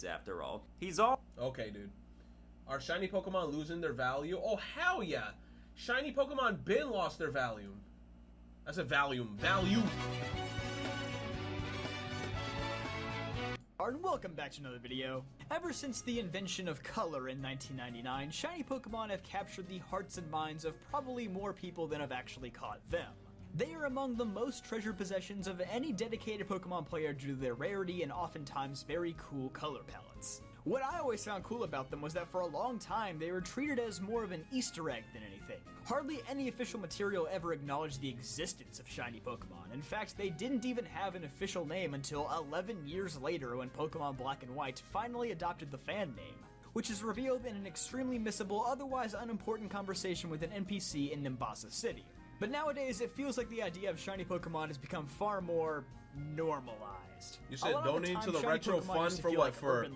after all. He's all Okay, dude. Are shiny Pokemon losing their value? Oh, hell yeah. Shiny Pokemon been lost their value. I said volume. Value. And welcome back to another video. Ever since the invention of color in 1999, shiny Pokemon have captured the hearts and minds of probably more people than have actually caught them. They are among the most treasured possessions of any dedicated Pokemon player due to their rarity and oftentimes very cool color palettes. What I always found cool about them was that for a long time they were treated as more of an Easter egg than anything. Hardly any official material ever acknowledged the existence of shiny Pokemon. In fact, they didn't even have an official name until 11 years later when Pokemon Black and White finally adopted the fan name, which is revealed in an extremely missable, otherwise unimportant conversation with an NPC in Nimbasa City. But nowadays, it feels like the idea of shiny Pokemon has become far more normalized. You said donate to the retro fund for what? For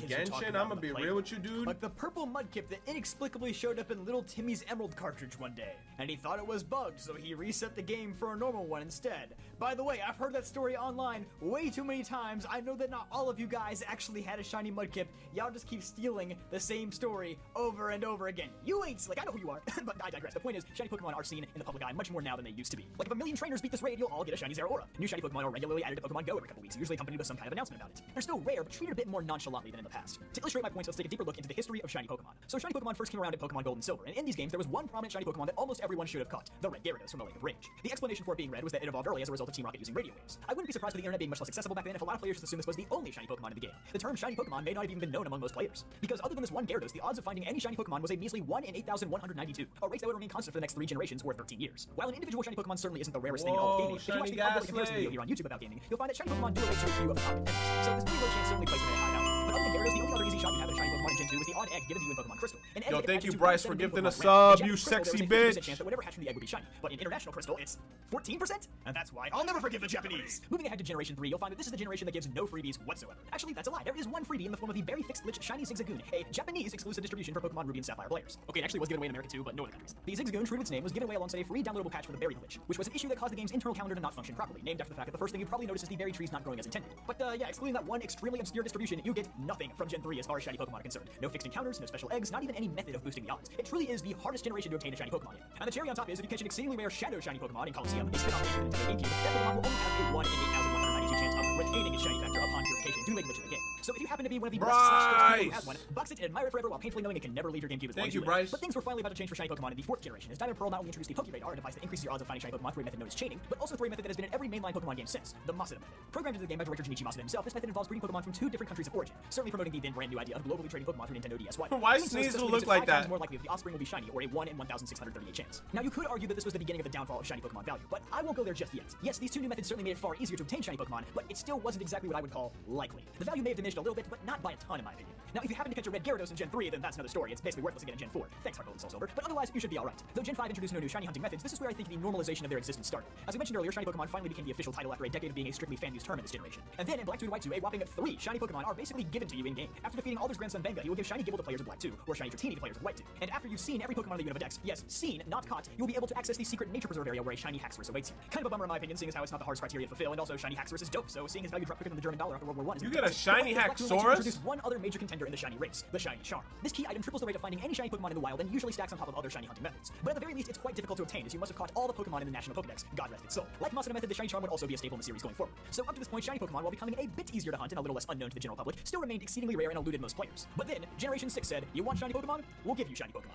Genshin? I'm gonna be real with you, dude. Like the purple Mudkip that inexplicably showed up in Little Timmy's Emerald cartridge one day, and he thought it was bugged, so he reset the game for a normal one instead. By the way, I've heard that story online way too many times. I know that not all of you guys actually had a shiny Mudkip. Y'all just keep stealing the same story over and over again. You ain't slick. I know who you are, but I digress. The point is, shiny Pokemon are seen in the public eye much more now than they used to be. Like if a million trainers beat this raid, you'll all get a shiny Zeraora. New shiny Pokemon are regularly added to Pokemon Go every couple weeks, usually accompanied with some kind of announcement about it. They're still rare, but treated a bit more nonchalantly than in the past. To illustrate my points, let's take a deeper look into the history of shiny Pokemon. So shiny Pokemon first came around in Pokemon Gold and Silver, and in these games there was one prominent shiny Pokemon that almost everyone should have caught, the red Gyarados from the Lake of Rage. The explanation for it being red was that it evolved early as a result of Team Rocket using radio waves. I wouldn't be surprised with the internet being much less accessible back then if a lot of players just assumed this was the only shiny Pokemon in the game. The term shiny Pokemon may not have even been known among most players, because other than this one Gyarados, the odds of finding any shiny Pokemon was a measly 1 in 8,192, a rate that would remain constant for the next 3 generations or 13 years. While an individual shiny Pokemon certainly isn't the rarest thing in all of gaming, if you watch the ongoing comparison video here on YouTube about gaming, you'll find that shiny Pokemon do relate to a few of the top contenders. So this pretty low chance certainly places it at high value. But other than Gyarados, the only other easy shot you have in shiny Pokemon in Gen 2 was the odd egg given to you in Pokemon Crystal. Yo, thank you, Bryce, for gifting a sub, you sexy bitch. Chance that whatever hatched from the egg would be shiny, but in International Crystal, it's 14%, and that's why I'll never forgive the Japanese. Moving ahead to Generation 3, you'll find that this is the generation that gives no freebies whatsoever. Actually, that's a lie. There is one freebie in the form of the very fixed glitch Shiny Zigzagoon, a Japanese exclusive distribution for Pokemon Ruby and Sapphire players. Okay, it actually was given away in America too, but no other countries. The Zigzagoon, true to its name, was given away alongside a free downloadable patch for the berry glitch, which was an issue that caused the game's internal calendar to not function properly, named after the fact that the first thing you probably notice is the berry trees not growing as intended. But yeah, excluding that one extremely obscure distribution, you get nothing from Gen 3 as far as shiny Pokemon are concerned. No fixed encounters, no special eggs, not even any method of boosting the odds. It truly is the hardest generation to obtain a shiny Pokemon in. And the cherry on top is if you catch an exceedingly rare Shadow shiny Pokemon in Colosseum, a spin-off game for Nintendo GameCube, that Pokemon will only have a 1 in 8,192 chance of retaining its shiny factor upon purification due to a glitch in the game. So if you happen to be one of the best who has one, box it and admire it forever while painfully knowing it can never leave your GameCube as long as you live. Bryce. But things were finally about to change for shiny Pokemon in the 4th generation, as Diamond Pearl not only introduced the Pokéradar, a device that increases your odds of finding shiny Pokemon through a method known as chaining, but also through a method that has been in every mainline Pokemon game since, the Masada method. Programmed into the game by director Junichi Masuda himself, this method involves breeding Pokemon from 2 different countries of origin, certainly promoting the then brand new idea of globally trading Pokemon through Nintendo DS. Why Sneeze will look like that? More likely that the offspring will be shiny, or a 1 in 1,638 chance. Now you could argue that this was the beginning of the downfall of shiny Pokemon value, but I won't go there just yet. Yes, these 2 new methods certainly made it far easier to obtain shiny Pokemon, but it still wasn't exactly what I would call likely. The value may have diminished a little bit, but not by a ton in my opinion. Now if you happen to catch a red Gyarados in Gen 3, then that's another story. It's basically worthless again in Gen 4. Thanks, Heart Gold and Soul Silver. But otherwise, you should be alright. Though Gen 5 introduced no new shiny hunting methods, this is where I think the normalization of their existence started. As I mentioned earlier, shiny Pokemon finally became the official title after a decade of being a strictly fan-used term in this generation. And then in Black 2 and White 2, a whopping 3 shiny Pokemon are basically given to you in-game. After defeating Alder's grandson Benga, he will give shiny Gible to players of Black 2, or shiny Dratini to players of White 2. And after you've seen every Pokemon in the Universe, yes, seen, not caught, you'll be able to access the secret nature preserve area where a shiny Haxorus awaits you. Kind of a bummer in my opinion, seeing as how it's not the hardest criteria to fulfill, and also shiny Haxorus is dope, so seeing his value drop quicker than the German dollar after World War I is... You get a shiny Haxorus? Introduce one other major contender in the shiny race, the shiny charm. This key item triples the rate of finding any shiny Pokemon in the wild and usually stacks on top of other shiny hunting methods. But at the very least, it's quite difficult to obtain, as you must have caught all the Pokemon in the National Pokedex, God rest its soul. Like Masada method, the shiny charm would also be a staple in the series going forward. So up to this point, shiny Pokemon, while becoming a bit easier to hunt and a little less unknown to the general public, still remained exceedingly rare and eluded most players. But then, Generation 6 said, you want shiny Pokemon? We'll give you shiny Pokemon.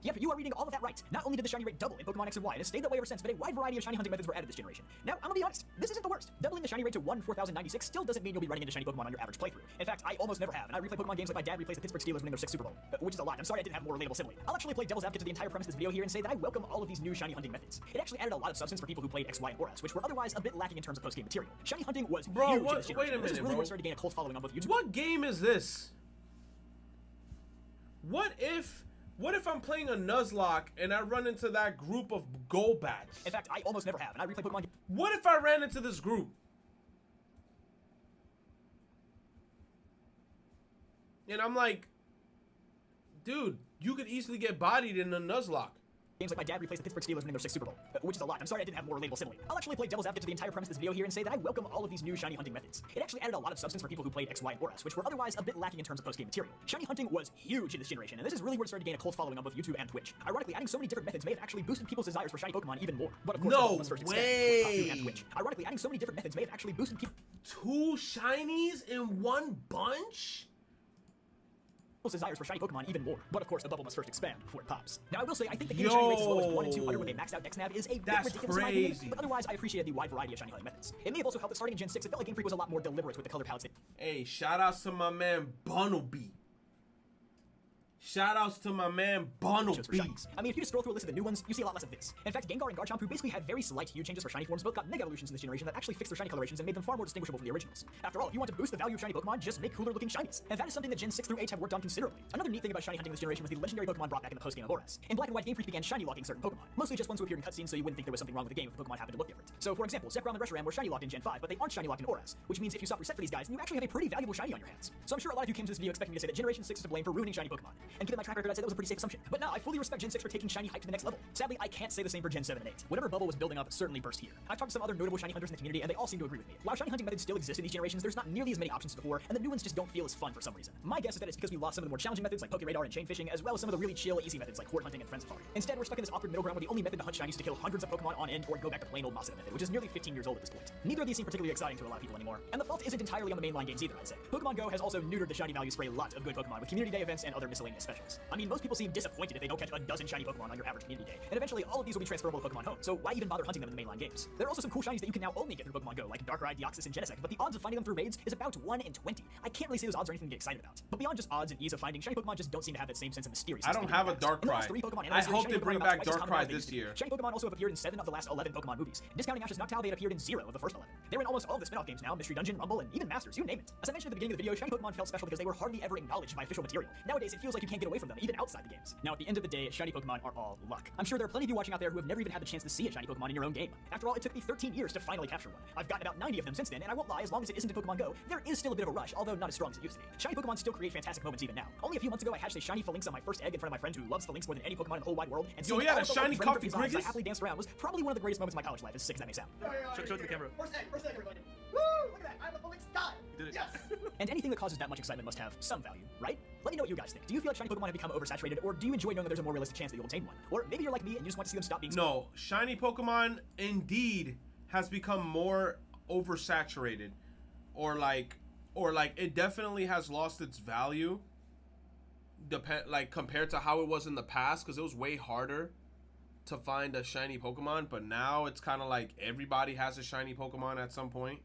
Yep, you are reading all of that right. Not only did the shiny rate double in Pokemon X and Y, and has stayed that way ever since, but a wide variety of shiny hunting methods were added this generation. Now, I'm gonna be honest, this isn't the worst. Doubling the shiny rate to 1 in 4,096 still doesn't mean you'll be running into shiny Pokemon on your average playthrough. In fact, I almost never have, and I replay Pokemon games like my dad replays the Pittsburgh Steelers winning their 6th Super Bowl, which is a lot. I'm sorry I didn't have a more relatable simile. I'll actually play devil's advocate to the entire premise of this video here and say that I welcome all of these new shiny hunting methods. It actually added a lot of substance for people who played X, Y, and Boras, which were otherwise a bit lacking in terms of post-game material. Shiny hunting was huge in this generation. Wait a minute, this is really bro. where it started to gain a cult following on both YouTube. What game is this? What if I'm playing a Nuzlocke and I run into that group of Golbats? In fact, I almost never have, and I replay Pokemon. What if I ran into this group? And I'm like, dude, you could easily get bodied in a Nuzlocke. Games like my dad replaced the Pittsburgh Steelers winning their 6th Super Bowl, which is a lot. I'm sorry I didn't have more relatable simile. I'll actually play devil's advocate to the entire premise of this video here and say that I welcome all of these new shiny hunting methods. It actually added a lot of substance for people who played X, Y, and Boras, which were otherwise a bit lacking in terms of post-game material. Shiny hunting was huge in this generation, and this is really where it started to gain a cult following on both YouTube and Twitch. Ironically, adding so many different methods may have actually boosted people's desires for shiny Pokemon even more. But of course, no must first expand way. with YouTube and Twitch. Ironically, adding so many different methods may have actually boosted people. 2 shinies in one bunch? Desires for shiny Pokemon even more. But of course, the bubble must first expand before it pops. Now, I will say, I think that getting shiny rates as low as 1 and 200 with a maxed out dexnav is a bit ridiculous in my opinion, but otherwise, I appreciated the wide variety of shiny hunting methods. It may have also helped that starting in Gen 6, it felt like Game Freak was a lot more deliberate with the color palettes. Hey, shout outs to my man Bunnelby. Shout outs to my man Bunnelby. I mean, if you just scroll through a list of the new ones, you see a lot less of this. In fact, Gengar and Garchomp, who basically had very slight hue changes for shiny forms, both got mega evolutions in this generation that actually fixed their shiny colorations and made them far more distinguishable from the originals. After all, if you want to boost the value of shiny Pokemon, just make cooler looking shinies. And that is something that Gen 6 through 8 have worked on considerably. Another neat thing about shiny hunting this generation was the legendary Pokemon brought back in the post-game of Boras. In Black and White, Game Freak began shiny locking certain Pokemon, mostly just ones who appeared in cutscenes so you wouldn't think there was something wrong with the game if the Pokemon happened to look different. So, for example, Zekrom and Reshiram were shiny locked in Gen 5, but they aren't shiny locked in Boras, which means if you soft reset for these guys, then you actually have a pretty valuable shiny on your hands. So I'm sure a lot of you came to this video expecting me to say that Generation 6 is to blame for ruining shiny Pokemon. And given my track record, I'd say that was a pretty safe assumption. But now I fully respect Gen 6 for taking shiny hype to the next level. Sadly, I can't say the same for Gen 7 and 8. Whatever bubble was building up certainly burst here. I've talked to some other notable shiny hunters in the community, and they all seem to agree with me. While shiny hunting methods still exist in these generations, there's not nearly as many options as before, and the new ones just don't feel as fun for some reason. My guess is that it's because we lost some of the more challenging methods like Pokeradar and chain fishing, as well as some of the really chill, easy methods like horde hunting and friend safari. Instead, we're stuck in this awkward middle ground where the only method to hunt shinies is to kill hundreds of Pokemon on end or go back to plain old Masada method, which is nearly 15 years old at this point. Neither of these seem particularly exciting to a lot of people anymore, and the fault isn't entirely on the mainline games either, I'd say. Pokemon Go has also neutered the shiny values for a lot of good Pokemon with community day events and other miscellaneous specials. I mean, most people seem disappointed if they don't catch a dozen shiny Pokemon on your average community day, and eventually all of these will be transferable to Pokemon Home, so why even bother hunting them in the mainline games? There are also some cool shinies that you can now only get through Pokemon Go, like Darkrai, Deoxys, and Genesect, but the odds of finding them through raids is about 1 in 20. I can't really say those odds are anything to get excited about. But beyond just odds and ease of finding, shiny Pokemon just don't seem to have that same sense of mysteriousness. I don't have a Darkrai. I hope they bring back Darkrai this year. Shiny Pokemon also have appeared in 7 of the last 11 Pokemon movies. Discounting Ash's Noctowl, they had appeared in 0 of the first 11. They're in almost all of the spin-off games now, Mystery Dungeon, Rumble, and even Masters, you name it. As I mentioned at the beginning of the video, shiny Pokemon felt special because they were hardly ever acknowledged by official material. Nowadays, it feels like you can't get away from them, even outside the games. Now, at the end of the day, shiny Pokemon are all luck. I'm sure there are plenty of you watching out there who have never even had the chance to see a shiny Pokemon in your own game. After all, it took me 13 years to finally capture one. I've gotten about 90 of them since then, and I won't lie, as long as it isn't in Pokemon Go, there is still a bit of a rush, although not as strong as it used to be. Shiny Pokemon still create fantastic moments even now. Only a few months ago, I hatched a shiny Phalanx on my first egg in front of my friend who loves Phalanx more than any Pokemon in the whole wide world, and seeing yeah, the shiny coffee I happily danced around was probably one of the greatest moments of my college life, as sick as that may sound. Show it to the camera. First egg, everybody. Woo! Look at that, I'm a Phalanx god! You did it. Yes! And anything that causes that much excitement must have some value, right? Let me know what you guys think. Do you feel like shiny Pokemon have become oversaturated, or do you enjoy knowing that there's a more realistic chance that you'll obtain one? Or maybe you're like me and you just want to see them stop being No, shiny Pokemon indeed has become more oversaturated, or like it definitely has lost its value. Compared to how it was in the past, because it was way harder to find a shiny Pokemon, but now it's kind of like everybody has a shiny Pokemon at some point.